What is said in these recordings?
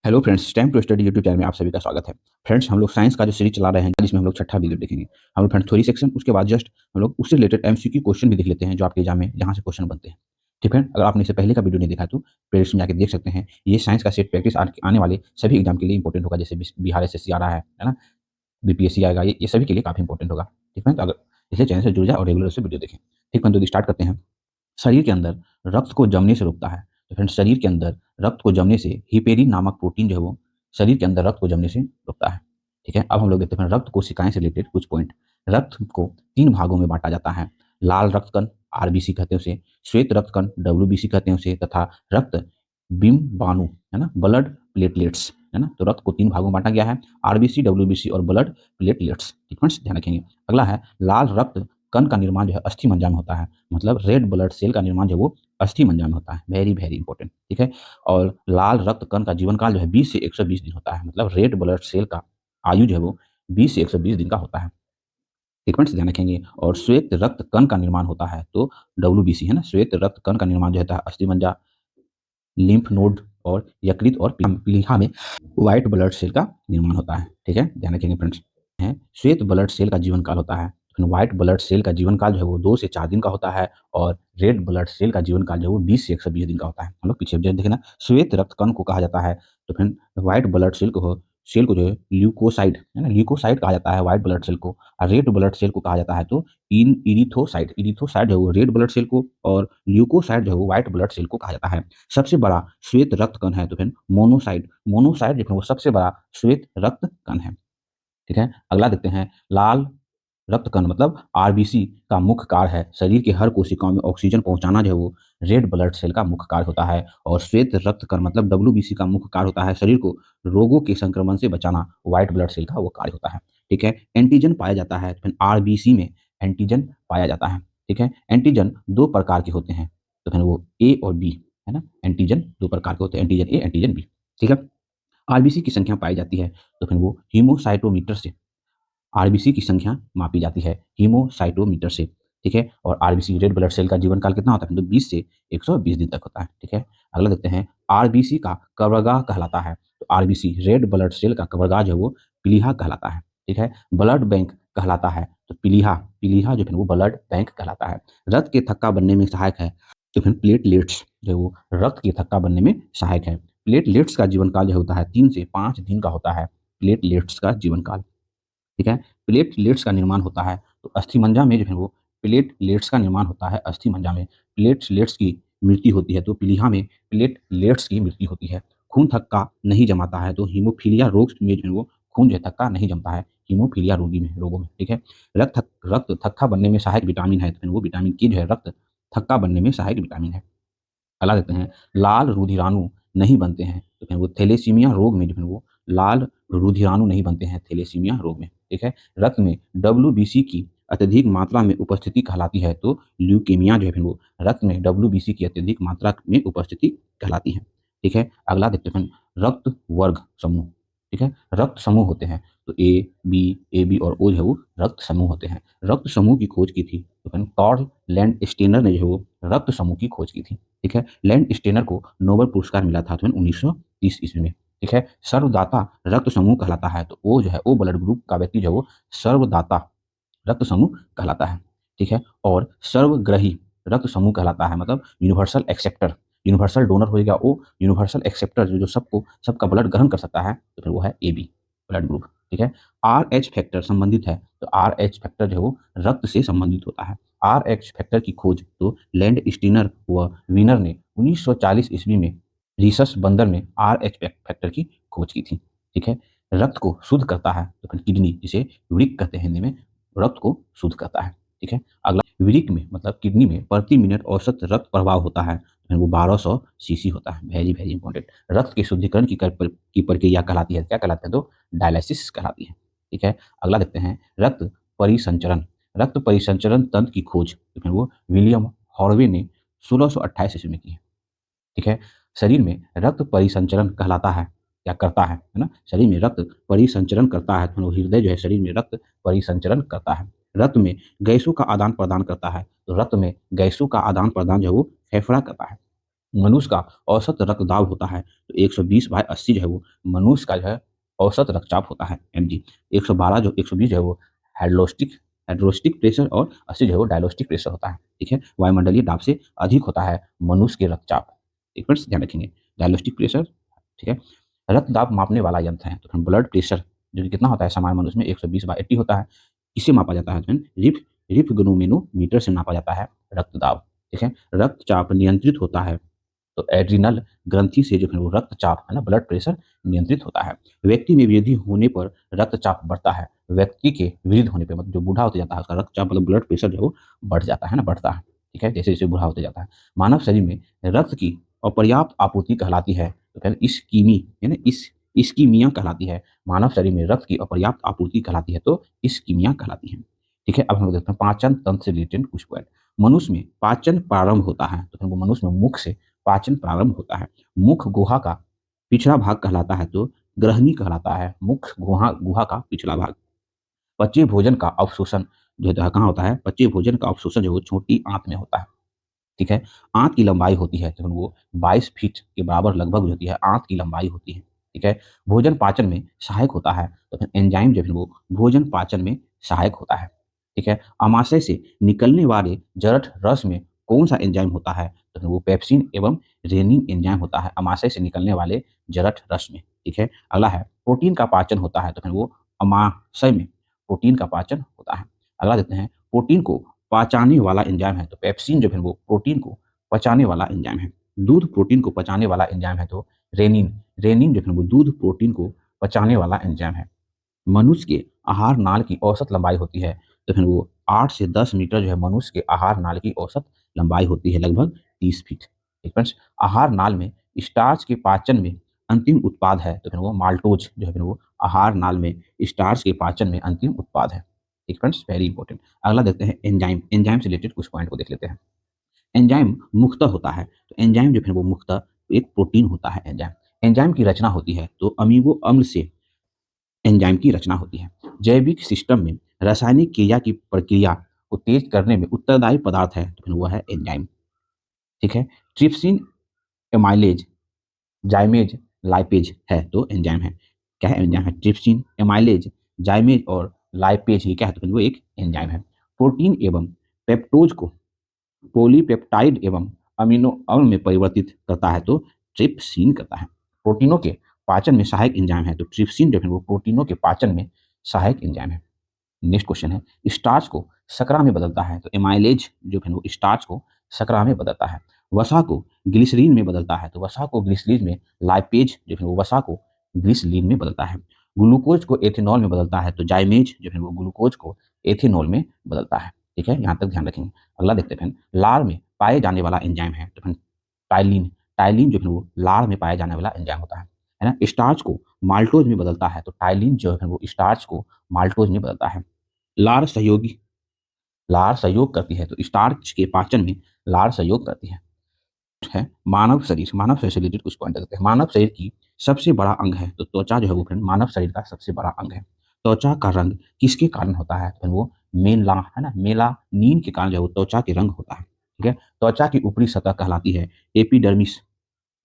Hello friends, time to study YouTube channel में आप सभी का स्वागत है। फ्रेंड्स, हम लोग साइंस का जो सीरीज चला रहे हैं जिसमें हम लोग छठा वीडियो देखेंगे। हम लोग फ्रेंड्स थ्योरी सेक्शन, उसके बाद जस्ट हम लोग उससे रिलेटेड एमसीक्यू क्वेश्चन भी देख लेते हैं जो आपके एग्जाम में जहाँ से क्वेश्चन बनते हैं। ठीक है, अगर आपने इससे पहले का वीडियो नहीं देखा तो प्लेलिस्ट में जाकर देख सकते हैं। ये साइंस का सेट प्रैक्टिस आने वाले सभी एग्जाम के लिए इंपॉर्टेंट होगा, जैसे बिहार एसएससी आ रहा है ना, बीपीएससी आएगा, ये सभी के लिए काफी इंपॉर्टेंट होगा। ठीक है, तो अगर इसलिए चैनल से जुड़ जाए और रेगुलर से वीडियो देखें। ठीक है, तो स्टार्ट करते हैं। शरीर के अंदर रक्त को जमने से रोकता है। तो फ्रेंड्स, शरीर के अंदर रक्त को जमने से हिपेरिन नामक प्रोटीन जो है वो शरीर के अंदर रक्त को जमने से रोकता है। ठीक है, अब हम लोग देखते हैं रक्त कोशिकाएं से रिलेटेड कुछ पॉइंट। रक्त को 3 भागों में बांटा जाता है। लाल रक्त कण, आरबीसी कहते हैं उसे, श्वेत रक्त कण, डब्ल्यूबीसी कहते हैं उसे, तथा रक्त बिम्बाणु, है ना, ब्लड प्लेटलेट्स, है ना। तो रक्त को 3 भागों में बांटा गया है, आरबीसी, डब्ल्यूबीसी और ब्लड प्लेटलेट्स। ठीक है, ध्यान रखेंगे। अगला है लाल रक्त कण का निर्माण जो है अस्थि मज्जा में होता है, मतलब रेड ब्लड सेल का निर्माण जो है वो अस्थि मज्जा में होता है। Very very important. ठीक है, और लाल रक्त कण का जीवन काल जो है 20 से 120 दिन होता है, मतलब रेड ब्लड सेल का आयु जो है वो 20 से 120 दिन का होता है। सीक्वेंस ध्यान रखेंगे। और श्वेत रक्त कण का निर्माण होता है तो डब्ल्यूबीसी, है ना, श्वेत रक्त कण का निर्माण जो होता है अस्थि मज्जा, लिम्फ नोड और यकृत और प्लीहा में व्हाइट ब्लड सेल का निर्माण होता है। ठीक है, ध्यान रखेंगे फ्रेंड्स। है श्वेत ब्लड सेल का जीवन काल होता है, व्हाइट ब्लड सेल का जीवन काल जो है वो 2 से 4 दिन का होता है, और रेड ब्लड सेल का जीवन काल जो है वो 20 से 120 दिन का होता है। हम लोग पीछे देखें ना, श्वेत रक्त कण को कहा जाता है, तो फिर व्हाइट ब्लड सेल को जो है ल्यूकोसाइड, है ना, ल्यूकोसाइड कहा जाता है व्हाइट ब्लड सेल को, और रेड ब्लड सेल को कहा जाता है तो इन इरिथोसाइड, इरिथोसाइड जो है वो रेड ब्लड सेल को, और ल्यूकोसाइड जो है वो व्हाइट ब्लड सेल को कहा जाता है। सबसे बड़ा श्वेत रक्त कण है तो फिर मोनोसाइड, मोनोसाइड जो है वो सबसे बड़ा श्वेत रक्त कण है। ठीक है, अगला देखते हैं। लाल रक्त कण मतलब आरबीसी का मुख्य कार्य है शरीर के हर कोशिकाओं में ऑक्सीजन पहुंचाना, जो है वो रेड ब्लड सेल का मुख्य कार्य होता है। और श्वेत रक्त कण मतलब डब्ल्यूबीसी का मुख्य कार्य होता है शरीर को रोगों के संक्रमण से बचाना, व्हाइट ब्लड सेल का वो कार्य होता है। ठीक है, एंटीजन पाया जाता है, तो आरबीसी में एंटीजन पाया जाता है। ठीक है, एंटीजन 2 प्रकार के होते हैं, तो फिर वो ए और बी, है ना, एंटीजन 2 प्रकार के होते हैं, एंटीजन ए, एंटीजन बी। ठीक है, आरबीसी की संख्या पाई जाती है तो फिर वो हीमोसाइटोमीटर से आरबीसी की संख्या मापी जाती है हीमोसाइटोमीटर से। ठीक है, और आरबीसी रेड ब्लड सेल का जीवन काल कितना होता है, तो 20 से 120 दिन तक होता है। ठीक है, अगला देखते हैं। आरबीसी का कवर्गाह कहलाता है, तो आरबीसी रेड ब्लड सेल का कवर्गाह जो है वो प्लीहा कहलाता है। ठीक है, ब्लड बैंक कहलाता है तो प्लीहा, प्लीहा जो है वो ब्लड बैंक कहलाता है। रक्त के थक्का बनने में सहायक है, तो फिर प्लेटलेट्स जो है वो रक्त के थक्का बनने में सहायक है। प्लेटलेट्स का जीवन काल जो होता है 3 से 5 दिन का होता है, प्लेटलेट्स का जीवन काल। ठीक है, प्लेटलेट्स का निर्माण होता है तो अस्थिमज्जा में जो है वो प्लेटलेट्स का निर्माण होता है, अस्थिमज्जा में प्लेटलेट्स की मृत्यु होती है तो प्लीहा में प्लेटलेट्स की मृत्यु होती है। खून थक्का नहीं जमाता है तो हीमोफीलिया रोग में जो है वो खून जो है थक्का नहीं जमता है, हीमोफीलिया रोगों में। ठीक है, रक्त थक्का बनने में सहायक विटामिन है, तो फिर वो विटामिन के जो है रक्त थक्का बनने में सहायक विटामिन है। अगला देखते हैं। लाल रुधिराणु नहीं बनते हैं, तो फिर वो थैलेसीमिया रोग में जो है वो लाल रुधिराणु नहीं बनते हैं, थैलेसीमिया रोग में। ठीक है, रक्त में डब्ल्यूबीसी की अत्यधिक मात्रा में उपस्थिति कहलाती है तो ल्यूकेमिया जो है फिर वो रक्त में डब्ल्यूबीसी की अत्यधिक मात्रा में उपस्थिति कहलाती है। ठीक है, अगला देखते हैं रक्त वर्ग समूह। ठीक है, रक्त समूह होते हैं तो ए बी और ओ जो है वो रक्त समूह होते हैं। रक्त समूह की खोज की थी तो फिर कार्ल लैंड स्टेनर ने जो है वो रक्त समूह की खोज की थी। ठीक है, लैंड स्टेनर को नोबेल पुरस्कार मिला था तो 1930 ईस्वी में। ठीक है, सर्वदाता रक्त समूह कहलाता है तो वो जो है ओ ब्लड ग्रुप का व्यक्ति जो है वो सर्वदाता रक्त समूह कहलाता है। ठीक है, और सर्वग्रही रक्त समूह कहलाता है, मतलब यूनिवर्सल एक्सेप्टर, यूनिवर्सल डोनर हो गया वो, यूनिवर्सल एक्सेप्टर जो सबको सबका ब्लड ग्रहण कर सकता है तो फिर वो है ए बी ब्लड ग्रुप। ठीक है, आर एच फैक्टर संबंधित है तो आर एच फैक्टर जो है वो रक्त से संबंधित होता है। आर एच फैक्टर की खोज तो लैंड स्टीनर व विनर ने 1940 ईस्वी में रिसस बंदर में आर एच फैक्टर की खोज की थी। ठीक है, रक्त को शुद्ध करता है तो फिर किडनी, जिसे वृक्क कहते हैं हिंदी में, रक्त को शुद्ध करता है। ठीक है, अगला वृक्क में मतलब किडनी में प्रति मिनट औसत रक्त प्रवाह होता है, तो वो 1200 सीसी होता है। Very very important. रक्त के शुद्धिकरण की प्रक्रिया कहलाती है, क्या कहलाती है, तो डायलिसिस कहलाती है। ठीक है, अगला देखते हैं रक्त परिसंचरण। रक्त परिसंचरण तंत्र की खोज तो फिर वो विलियम हॉर्वे ने 1628 ईस्वी में की है। ठीक है, शरीर में रक्त परिसंचरण कहलाता है, क्या करता है ना, शरीर में रक्त परिसंचरण करता है तो हृदय जो है शरीर में रक्त परिसंचरण करता है। रक्त में गैसों का आदान प्रदान करता है तो रक्त में गैसों का आदान प्रदान जो है वो फेफड़ा करता है। मनुष्य का औसत रक्तदाब होता है तो 120/80 जो है वो मनुष्य का जो है औसत रक्तचाप होता है mg। 112 जो 120 जो है वो हाइड्रोस्टिक हाइड्रोस्टिक प्रेशर और 80 जो है वो डायलोस्टिक प्रेशर होता है। ठीक है, वायुमंडलीय दाब से अधिक होता है मनुष्य के रक्तचाप। एक मिनट ध्यान रखेंगे, डायलोस्टिक प्रेशर। ठीक है, रक्तदाब मापने वाला यंत्र है तो फिर ब्लड प्रेशर जो कि कितना होता है सामान्य मनुष्य में 120/80 होता है, इसे मापा जाता है तो रिफ से नापा जाता है रक्तदाब। ठीक है, रक्तचाप नियंत्रित होता है तो एड्रिनल ग्रंथि से जो है वो रक्तचाप है ना ब्लड प्रेशर नियंत्रित होता है। व्यक्ति में वृद्धि होने पर रक्तचाप बढ़ता है, व्यक्ति के वृद्ध होने पर मतलब जो बूढ़ा होते जाता है उसका रक्तचाप मतलब ब्लड प्रेशर जो है वो बढ़ जाता है ना, बढ़ता है। ठीक है, जैसे जैसे बूढ़ा होते जाता है। मानव शरीर में रक्त की अपर्याप्त आपूर्ति कहलाती है तो फिर इसकीमी है ना इसकीमिया कहलाती है। मानव शरीर में रक्त की अपर्याप्त आपूर्ति कहलाती है तो इसकीमिया कहलाती है। ठीक है, अब हम लोग देखते हैं पाचन तंत्र से रिलेटेड कुछ पॉइंट। मनुष्य में पाचन प्रारंभ होता है तो फिर वो मनुष्य में मुख से पाचन प्रारंभ होता है। मुख गुहा का पिछड़ा भाग कहलाता है तो ग्रहणी कहलाता है। मुख गुहा गुहा का पिछला भाग। पचे भोजन का अवशोषण जो है कहाँ होता है, पचे भोजन का अवशोषण जो है वो छोटी आंत में होता है। ठीक है, आंत की लंबाई होती है तो वो 22 फीट के बराबर लगभग होती है आंत की लंबाई होती है। ठीक है, भोजन पाचन में सहायक होता है तो फिर एंजाइम जो है वो भोजन पाचन में सहायक होता है। ठीक है, अमाशय से निकलने वाले जरठ रस में कौन सा एंजाइम होता है तो फिर वो पेप्सिन एवं रेनिन एंजाइम होता है अमाशय से निकलने वाले जरठ रस में। ठीक है, अगला है प्रोटीन का पाचन होता है तो फिर वो अमाशय में प्रोटीन का पाचन होता है। अगला देखते हैं प्रोटीन को पचाने वाला एंजाइम है तो पेप्सिन जो है वो प्रोटीन को पचाने वाला एंजाइम है। दूध प्रोटीन को पचाने वाला एंजाइम है तो रेनिन रेनिन जो है वो दूध प्रोटीन को पचाने वाला एंजाइम है। मनुष्य के आहार नाल की औसत लंबाई होती है तो फिर वो 8 से 10 मीटर जो है मनुष्य के आहार नाल की औसत लंबाई होती है लगभग 30 फीट। ठीक है, आहार नाल में स्टार्च के पाचन में अंतिम उत्पाद है तो फिर वो माल्टोज जो है फिर वो आहार नाल में स्टार्च के पाचन में अंतिम उत्पाद है। ठीक फ्रेंड्स, वेरी इंपॉर्टेंट। अगला देखते हैं एंजाइम। एंजाइम से रिलेटेड कुछ पॉइंट को देख लेते हैं। एंजाइम मुख्यतः होता है तो एंजाइम जो है वो मुख्यतः एक प्रोटीन होता है। एंजाइम एंजाइम की रचना होती है तो अमीनो अम्ल से एंजाइम की रचना होती है। जैविक सिस्टम में रासायनिक क्रिया की प्रक्रिया को तेज करने में उत्तरदायी पदार्थ है तो फिर वह है एंजाइम। ठीक है, ट्रिप्सिन एमाइलेज जाइमेज लाइपेज है तो एंजाइम है। क्या है एंजाइम है, ट्रिप्सिन एमाइलेज जाइमेज और लाइपेज ये क्या है तो फिर वो एक एंजाइम है। प्रोटीन एवं पेप्टोज को पॉलीपेप्टाइड एवं अमीनो अम्ल में परिवर्तित करता है तो ट्रिप्सिन करता है। प्रोटीनों के पाचन में सहायक एंजाइम है तो ट्रिप्सिन जो है वो प्रोटीनों के पाचन में सहायक एंजाइम है। नेक्स्ट क्वेश्चन है स्टार्च को शकरा में बदलता है तो एमाइलेज जो है वो स्टार्च को शकरा में बदलता है। वसा को ग्लिसरीन में बदलता है तो वसा को ग्लिसरीन में लाइपेज जो है वो वसा को ग्लिसरीन में बदलता है। ग्लूकोज को एथेनॉल में बदलता है तो जाइमेज जो है वो ग्लूकोज को एथेनॉल में बदलता है। ठीक है, यहाँ तक ध्यान रखेंगे। अगला देखते हैं लार में पाए जाने वाला एंजाइम है तो फिर टाइलिन टाइलिन जो है वो लार में पाया जाने वाला एंजाइम होता है ना। स्टार्च को माल्टोज में बदलता है तो टाइलिन जो है वो स्टार्च को माल्टोज में बदलता है। लार सहयोगी लार सहयोग करती है तो स्टार्च के पाचन में लार सहयोग करती है। मानव शरीर से रिलेटेड कुछ पॉइंट देखते हैं। मानव शरीर की सबसे बड़ा अंग है तो त्वचा जो है वो फ्रेंड मानव शरीर का सबसे बड़ा अंग है। त्वचा का रंग किसके कारण होता है तो वो मेला है ना, मेलानिन के कारण जो है वो त्वचा के रंग होता है। ठीक है, त्वचा की ऊपरी सतह कहलाती है एपिडर्मिस।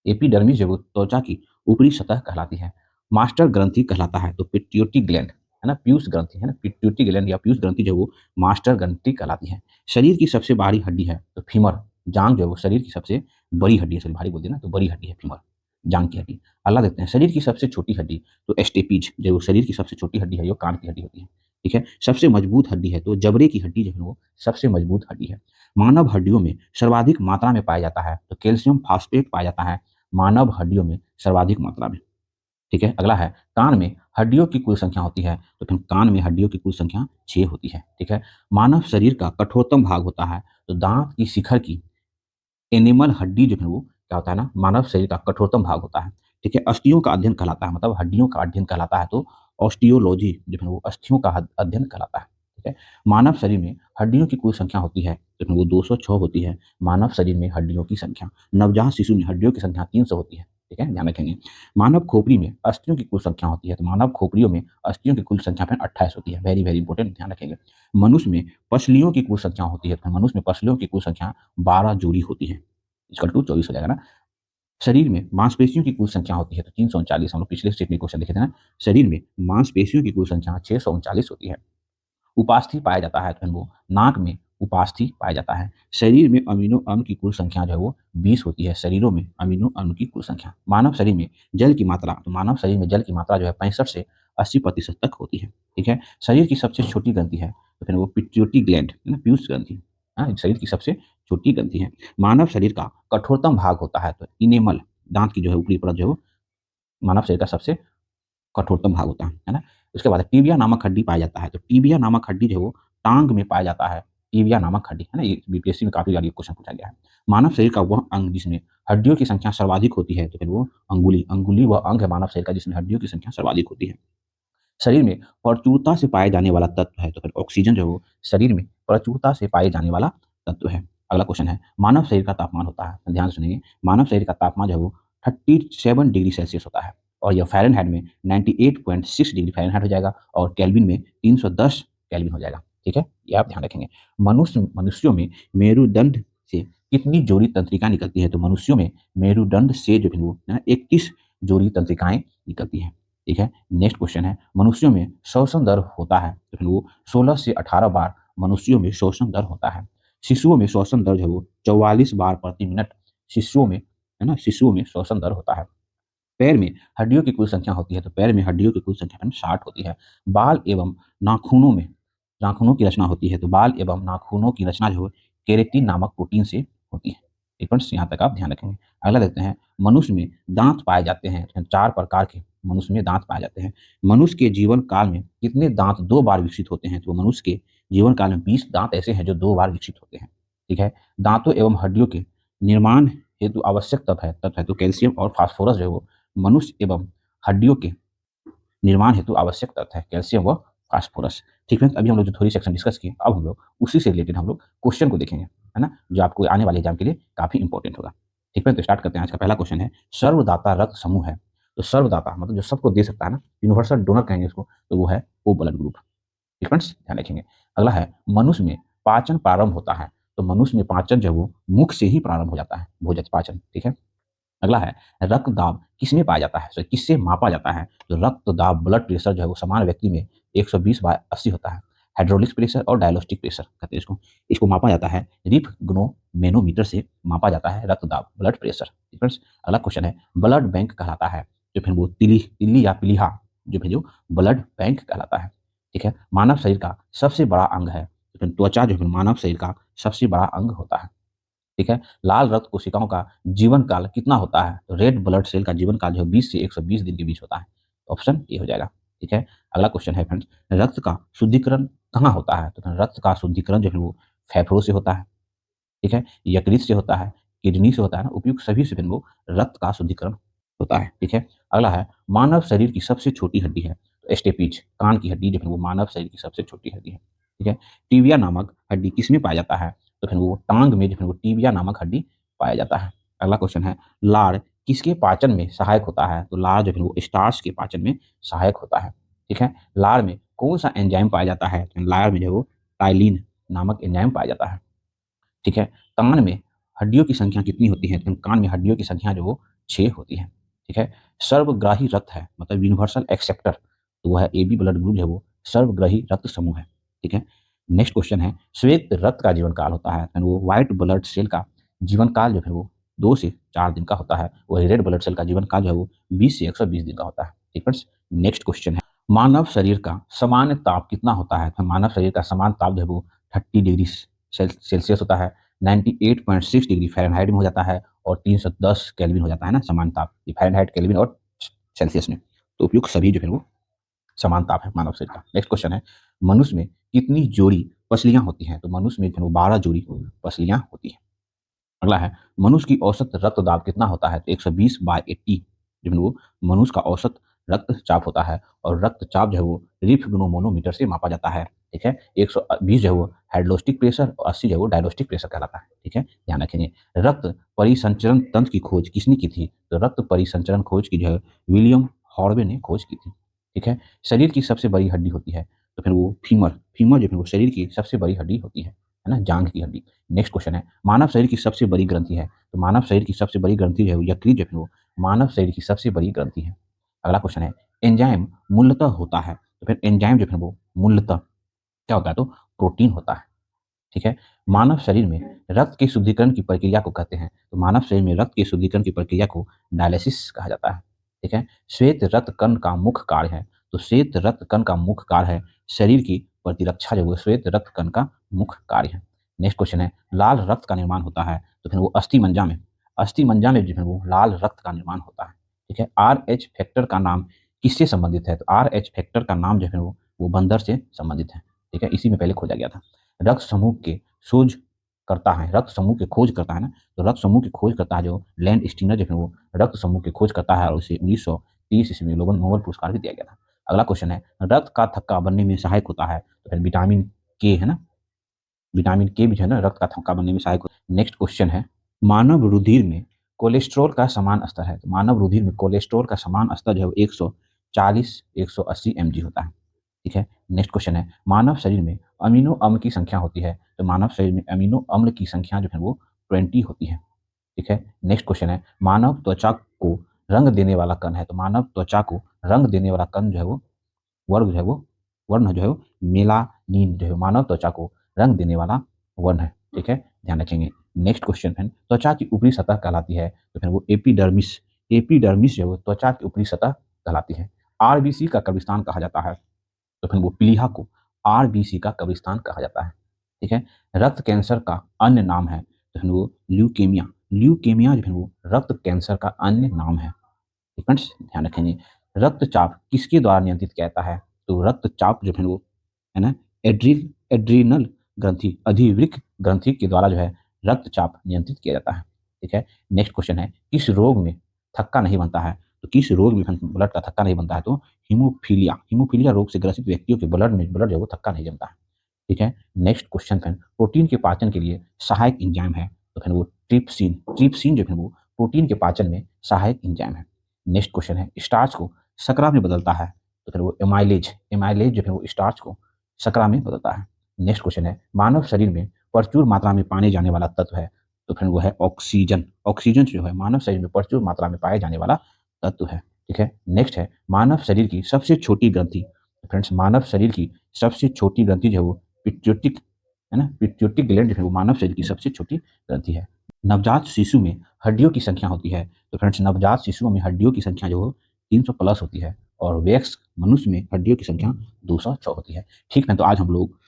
एपिडर्मिस जो है वो त्वचा की ऊपरी सतह कहलाती है। मास्टर ग्रंथि कहलाता है तो पिट्यूटरी ग्लैंड है ना, पीयूष ग्रंथि है ना, पिट्यूटरी ग्लैंड या पीयूष ग्रंथि जो है वो मास्टर ग्रंथि कहलाती है। शरीर की सबसे बाहरी हड्डी है तो फीमर। जांग जो है वो शरीर की सबसे बड़ी हड्डी है, सॉरी भारी बोल दिया ना, तो बड़ी हड्डी है फीमर, जांग की हड्डी। अगला देखते हैं शरीर की सबसे छोटी हड्डी तो एस्टेपीज जो है वो शरीर की सबसे छोटी हड्डी है, जो कान की हड्डी होती है। ठीक है, सबसे मजबूत हड्डी है तो जबड़े की हड्डी जो है वो सबसे मजबूत हड्डी है। मानव हड्डियों में सर्वाधिक मात्रा में पाया जाता है तो कैल्शियम फास्फेट पाया जाता है मानव हड्डियों में सर्वाधिक मात्रा में। ठीक है, अगला है कान में हड्डियों की कुल संख्या होती है तो फिर कान में हड्डियों की कुल संख्या 6 होती है। ठीक है, मानव शरीर का कठोरतम भाग होता है तो दांत की शिखर की एनिमल हड्डी जो है वो क्या होता है ना, मानव शरीर का कठोरतम भाग होता है। ठीक है, अस्थियों का अध्ययन कहलाता है, मतलब हड्डियों का अध्ययन कहलाता है तो ऑस्टियोलॉजी जो है वो अस्थियों का अध्ययन कहलाता है। ठीक है, मानव शरीर में हड्डियों की कुल संख्या होती है तो फिर वो 206 होती है मानव शरीर में हड्डियों की संख्या। नवजात शिशु में हड्डियों की संख्या 300 होती है। ठीक है, ध्यान रखेंगे। मानव खोपड़ी में अस्थियों की कुल संख्या होती है तो मानव खोपड़ियों में अस्थियों की कुल संख्या फिर 28 होती है। वेरी वेरी इंपॉर्टेंट, ध्यान रखेंगे। मनुष्य में पसलियों की कुल संख्या होती है तो मनुष्य में पसलियों की कुल संख्या 12 जोड़ी होती है, इक्वल टू 24 हो जाएगा ना। शरीर में मांसपेशियों की कुल संख्या होती है तो 339। हम लोग पिछले स्टेप में क्वेश्चन देखे थे ना, शरीर में मांसपेशियों की कुल संख्या 639 होती है। उपास्थि पाया जाता है तो फिर वो नाक में उपास्थि पाया जाता है। शरीर में अमीनो अम्ल की कुल संख्या जो है वो 20 होती है। शरीरों में अमीनो अम्ल की कुल संख्या। मानव शरीर में जल की मात्रा, तो मानव शरीर में जल की मात्रा जो है 65 से 80% तक होती है। ठीक है। शरीर की सबसे छोटी ग्रंथि है तो फिर वो पिट्यूटरी ग्लैंड है ना, पीयूष ग्रंथि। हाँ, शरीर की सबसे छोटी ग्रंथि है। मानव शरीर का कठोरतम भाग होता है तो इनेमल, दांत की जो है ऊपरी परत जो है वो मानव शरीर का सबसे कठोरतम भाग होता है ना। उसके बाद टीबिया नामक हड्डी पाया जाता है तो टीबिया नामक हड्डी जो है वो टांग में पाया जाता है। टीबिया नामक हड्डी है ना, ये बीपीएससी में काफी बार ये क्वेश्चन पूछा गया है। मानव शरीर का वह अंग जिसमें हड्डियों की संख्या सर्वाधिक होती है तो फिर वो अंगुली, अंगुली वह अंग है मानव शरीर का जिसमें हड्डियों की संख्या सर्वाधिक होती है। शरीर में प्रचुरता से पाए जाने वाला तत्व है तो फिर ऑक्सीजन जो है वो शरीर में प्रचुरता से पाए जाने वाला तत्व है। अगला क्वेश्चन है, मानव शरीर का तापमान होता है, ध्यान सुनिए, मानव शरीर का तापमान जो है वो 37 डिग्री सेल्सियस होता है और यह फ़ारेनहाइट में 98.6 डिग्री फ़ारेनहाइट हो जाएगा और केल्विन में 310 केल्विन हो जाएगा। ठीक है, ये आप ध्यान रखेंगे। मनुष्यों में मेरुदंड से कितनी जोड़ी तंत्रिका निकलती है तो मनुष्यों में मेरुदंड से जो है वो 21 जोड़ी तंत्रिकाएं निकलती हैं। ठीक है। नेक्स्ट क्वेश्चन है, मनुष्यों में श्वसन दर होता है तो फिर वो 16 से 18 बार मनुष्यों में श्वसन दर होता है। शिशुओं में श्वसन दर जो है वो 44 बार प्रति मिनट शिशुओं में, है ना, शिशुओं में श्वसन दर होता है। पैर में हड्डियों की कुल संख्या होती है तो पैर में हड्डियों की कुल संख्या 60 होती है। बाल एवं नाखूनों में, नाखूनों की रचना होती है तो बाल एवं नाखूनों की रचना जो है केरेटिन नामक प्रोटीन से होती है। एक मिनट, यहाँ तक आप ध्यान रखेंगे। अगला देखते हैं, मनुष्य में दांत पाए जाते हैं, 4 प्रकार के मनुष्य में दांत पाए जाते हैं। मनुष्य के जीवन काल में कितने दांत 2 बार विकसित होते हैं तो मनुष्य के जीवन काल में 20 दांत ऐसे हैं जो 2 बार विकसित होते हैं। ठीक है। दांतों एवं हड्डियों के निर्माण हेतु आवश्यक तत्व है तो कैल्शियम और फास्फोरस जो है वो मनुष्य एवं हड्डियों के निर्माण हेतु आवश्यक तत्व है, कैल्शियम व फास्फोरस। ठीक है। अभी हम लोग जो थोड़ी सेक्शन डिस्कस किए, अब हम लोग उसी से रिलेटेड हम लोग क्वेश्चन को देखेंगे, है ना, जो आपको आने वाले एग्जाम के लिए काफी इंपॉर्टेंट होगा। ठीक है। तो स्टार्ट करते हैं। आज का पहला क्वेश्चन है, सर्वदाता रक्त समूह है तो सर्वदाता मतलब जो सबको दे सकता है ना, यूनिवर्सल डोनर कहेंगे इसको, तो वो है ओ ब्लड ग्रुप। ठीक है, ध्यान रखेंगे। अगला है, मनुष्य में पाचन प्रारंभ होता है तो मनुष्य में पाचन जो वो मुख से ही प्रारंभ हो जाता है, भोजन पाचन। ठीक है। अगला है, रक्त दाब किसमें पाया जाता है, किससे मापा जाता है तो रक्त दाब, ब्लड प्रेशर जो है वो समान व्यक्ति में 120/80 होता है। हाइड्रोलिक प्रेशर और डायलोस्टिक प्रेशर कहते हैं इसको, इसको मापा जाता है रिफ-ग्नो-मैनोमीटर से मापा जाता है रक्त दाब, ब्लड प्रेशर। ठीक है। अगला क्वेश्चन है, ब्लड बैंक कहलाता है जो फिर वो तिल्ली या पीलिहा जो फिर जो ब्लड बैंक कहलाता है। ठीक है। मानव शरीर का सबसे बड़ा अंग है तो फिर त्वचा जो फिर मानव शरीर का सबसे बड़ा अंग होता है। ठीक है। लाल रक्त कोशिकाओं का जीवन काल कितना होता है तो रेड ब्लड सेल का जीवन काल जो है 20 से 120 दिन के बीच होता है। ऑप्शन ए हो जाएगा। ठीक है। अगला क्वेश्चन है फ्रेंड्स, रक्त का शुद्धिकरण कहाँ होता है तो रक्त का शुद्धिकरण जो है वो फेफड़ों से होता है। ठीक है। यकृत से होता है, किडनी से होता है ना, उपयुक्त सभी से फिर वो रक्त का शुद्धिकरण होता है। ठीक है। अगला है, मानव शरीर की सबसे छोटी हड्डी है तो स्टेपीज, कान की हड्डी जो है वो मानव शरीर की सबसे छोटी हड्डी है। ठीक है। टीबिया नामक हड्डी किसमें पाया जाता है तो फिर वो टांग में जो है वो टीबिया नामक हड्डी पाया जाता है। अगला क्वेश्चन है, लार किसके पाचन में सहायक होता है तो लार जो है वो स्टार्च के पाचन में सहायक होता है। ठीक है। लार में कौन सा एंजाइम पाया जाता है तो लार में जो है वो टाइलिन नामक एंजाइम पाया जाता है। ठीक है। कान में हड्डियों की संख्या कितनी होती है तो कान में हड्डियों की संख्या जो वो 6 होती है। ठीक है। सर्वग्राही रक्त है मतलब यूनिवर्सल एक्सेप्टर, तो वो है ए बी ब्लड ग्रुप जो है वो सर्वग्राही रक्त समूह है। ठीक है। नेक्स्ट क्वेश्चन है, श्वेत रक्त का जीवन काल होता है तो वो व्हाइट ब्लड सेल का जीवन काल जो है वो 2 से 4 दिन का होता है। वही रेड ब्लड सेल का जीवन काल जो है वो 20 से 120 दिन का होता है। ठीक है। नेक्स्ट क्वेश्चन है, मानव शरीर का सामान्य ताप कितना होता है तो मानव शरीर का सामान्य ताप जो है वो 30 डिग्री सेल्सियस होता है, 98.6 डिग्री फ़ारेनहाइट में हो जाता है और 310 केल्विन हो जाता है ना समान ताप, ये फ़ारेनहाइट, केल्विन और सेल्सियस में, तो उपयुक्त सभी जो है वो समान ताप है मानव शरीर का। नेक्स्ट क्वेश्चन है, मनुष्य में कितनी जोड़ी पसलियां होती हैं तो मनुष्य में जो है वो 12 जोड़ी पसलियां होती हैं। अगला है, मनुष्य की औसत रक्तदाब कितना होता है तो 120/80 जो है वो मनुष्य का औसत रक्तचाप होता है और रक्तचाप जो है वो रिफ-ग्नो-मैनोमीटर से मापा जाता है। ठीक है। 120 जो है वो हाइड्रोस्टिक प्रेशर और 80 जो है वो डायलोस्टिक प्रेशर कहलाता है। ठीक है, ध्यान रखेंगे। रक्त परिसंचरण तंत्र की खोज किसने की थी तो रक्त परिसंचरण खोज की जो है विलियम हॉर्वे ने खोज की थी। ठीक है। शरीर की सबसे बड़ी हड्डी होती है तो फिर वो फीमर, फीमर जो है वो शरीर की सबसे बड़ी हड्डी होती है है ना, जांघ की हड्डी। नेक्स्ट क्वेश्चन है, मानव शरीर की सबसे बड़ी ग्रंथि है, तो मानव शरीर की सबसे बड़ी ग्रंथि जो है यकृत जो है वो मानव शरीर की सबसे बड़ी ग्रंथि है। अगला क्वेश्चन है, एंजाइम मूलतः होता है, तो फिर एंजाइम जो है वो मूलतः क्या होता है, तो प्रोटीन होता है। ठीक है। मानव शरीर में रक्त के शुद्धिकरण की प्रक्रिया को कहते हैं, तो मानव शरीर में रक्त के शुद्धिकरण की प्रक्रिया को डायलिसिस कहा जाता है। ठीक है। श्वेत रक्त कण का मुख्य कार्य है, तो श्वेत रक्त कण का मुख्य कार्य है शरीर की प्रतिरक्षा, जो है श्वेत रक्त कण का मुख्य कार्य है। नेक्स्ट क्वेश्चन है, लाल रक्त का निर्माण होता है, तो फिर वो अस्थि मंजा में जो है वो लाल रक्त का निर्माण होता है। ठीक है। आर एच फैक्टर का नाम किससे संबंधित है, तो आर एच फैक्टर का नाम जो है वो बंदर से संबंधित है। ठीक है, इसी में पहले खोजा गया था। रक्त समूह के खोज करता है, रक्त समूह की खोज करता है ना, तो रक्त समूह की खोज करता है जो लैंड स्टीनर जो है वो रक्त समूह की खोज करता है, और उसे 1930 ईस्वी में नोबेल पुरस्कार भी दिया गया था। अगला क्वेश्चन है, रक्त का थक्का बनने में सहायक होता है, तो फिर विटामिन के है ना, विटामिन के भी जो है ना रक्त का थक्का बनने में सहायक होता है। नेक्स्ट क्वेश्चन है, मानव रुधिर में कोलेस्ट्रॉल का समान स्तर है, तो मानव रुधिर में कोलेस्ट्रॉल का समान स्तर जो है 140-180 mg होता है। ठीक है। नेक्स्ट क्वेश्चन है, मानव शरीर में अमीनो अम्ल की संख्या होती है, तो मानव शरीर में अमीनो अम्ल की संख्या जो है वो 20 होती है। ठीक है। नेक्स्ट क्वेश्चन है, मानव त्वचा को रंग देने वाला कण है, तो मानव त्वचा को रंग देने वाला कण जो है वो वर्ग जो है वो वर्ण जो है वो मेलानिन जो है मानव त्वचा को रंग देने वाला वर्ण है। ठीक है, ध्यान रखेंगे। नेक्स्ट क्वेश्चन है, त्वचा की ऊपरी सतह कहलाती है, तो फिर वो एपिडर्मिस, एपिडर्मिस जो है वो त्वचा की ऊपरी सतह कहलाती है। आरबीसी का कब्रिस्तान कहा जाता है, तो फिर वो प्लीहा को आरबीसी का कब्रिस्तान कहा जाता है। ठीक है। रक्त कैंसर का अन्य नाम है, तो फिर वो ल्यूकेमिया, ल्यूकेमिया जो है वो रक्त कैंसर का अन्य नाम है। फ्रेंड्स ध्यान रखेंगे। रक्तचाप किसके द्वारा नियंत्रित किया जाता है, तो रक्तचाप जो है वो है ना एड्रीनल ग्रंथि, अधिवृक्क ग्रंथि के द्वारा जो है रक्तचाप नियंत्रित किया जाता है। ठीक है। नेक्स्ट क्वेश्चन है, किस रोग में थक्का नहीं बनता है, तो किस रोग में ब्लड का थक्का नहीं बनता है, तो हीमोफीलिया, हीमोफीलिया रोग से ग्रसित व्यक्तियों के ब्लड जो है वो थक्का नहीं जमता है। ठीक है। नेक्स्ट क्वेश्चन है, प्रोटीन के पाचन के लिए सहायक एंजाइम है, तो फिर वो ट्रिप्सिन, ट्रिप्सिन जो है वो प्रोटीन के पाचन में सहायक एंजाइम है। नेक्स्ट क्वेश्चन है, स्टार्च को शकरा में बदलता है, तो फिर वो एमाइलेज, एमाइलेज जो है वो स्टार्च को शकरा में बदलता है। नेक्स्ट क्वेश्चन है, मानव शरीर में प्रचुर मात्रा में पाए जाने वाला तत्व है, तो फिर वो है ऑक्सीजन, ऑक्सीजन जो है मानव शरीर में प्रचुर मात्रा में पाए जाने वाला तत्व है। ठीक है। नेक्स्ट है, मानव शरीर की सबसे छोटी ग्रंथि, फ्रेंड्स मानव शरीर की सबसे छोटी ग्रंथि जो है वो पिट्यूटिक है ना, पिट्यूटिक ग्लैंड जो है वो मानव शरीर की सबसे छोटी ग्रंथि है। नवजात शिशु में हड्डियों की संख्या होती है, तो फ्रेंड्स नवजात शिशुओं में हड्डियों की संख्या जो 300 प्लस होती है, और वयस्क मनुष्य में हड्डियों की संख्या 206 होती है। ठीक है, तो आज हम लोग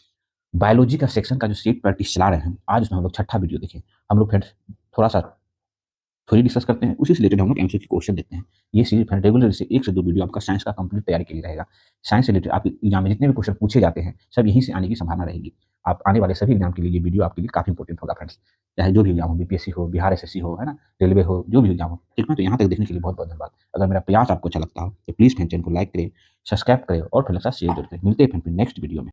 बायोलॉजी का सेक्शन का जो सेट प्रैक्टिस चला रहे हैं, आज उसमें हम लोग छठा वीडियो देखें। हम लोग फ्रेंड्स थोड़ा सा थ्योरी डिस्कस करते हैं, उसी से रिलेटेड हम लोग एमसीक्यू क्वेश्चन देखते हैं। ये सीरीज फ्रेंड रेगुलर से 1 से 2 वीडियो आपका साइंस का कंप्लीट तैयारी के लिए रहेगा। साइंस से रिलेटेड आपके एग्जाम में जितने भी क्वेश्चन पूछे जाते हैं सब यहीं से आने की संभावना रहेगी। आप आने वाले सभी एग्जाम के लिए ये वीडियो आपके लिए काफी इंपॉर्टेंट होगा फ्रेंड्स, चाहे जो भी एग्जाम हो, बीपीएससी हो, बिहार एसएससी हो, है ना, रेलवे हो, जो भी एग्जाम हो। ठीक है, तो यहाँ तक देखने के लिए बहुत बहुत धन्यवाद। अगर मेरा प्रयास आपको अच्छा लगता हो तो प्लीज फ्रेंड चैनल को लाइक करें, सब्सक्राइब करें और फिर साथ शेयर जरूर करें। मिलते हैं फिर नेक्स्ट वीडियो में।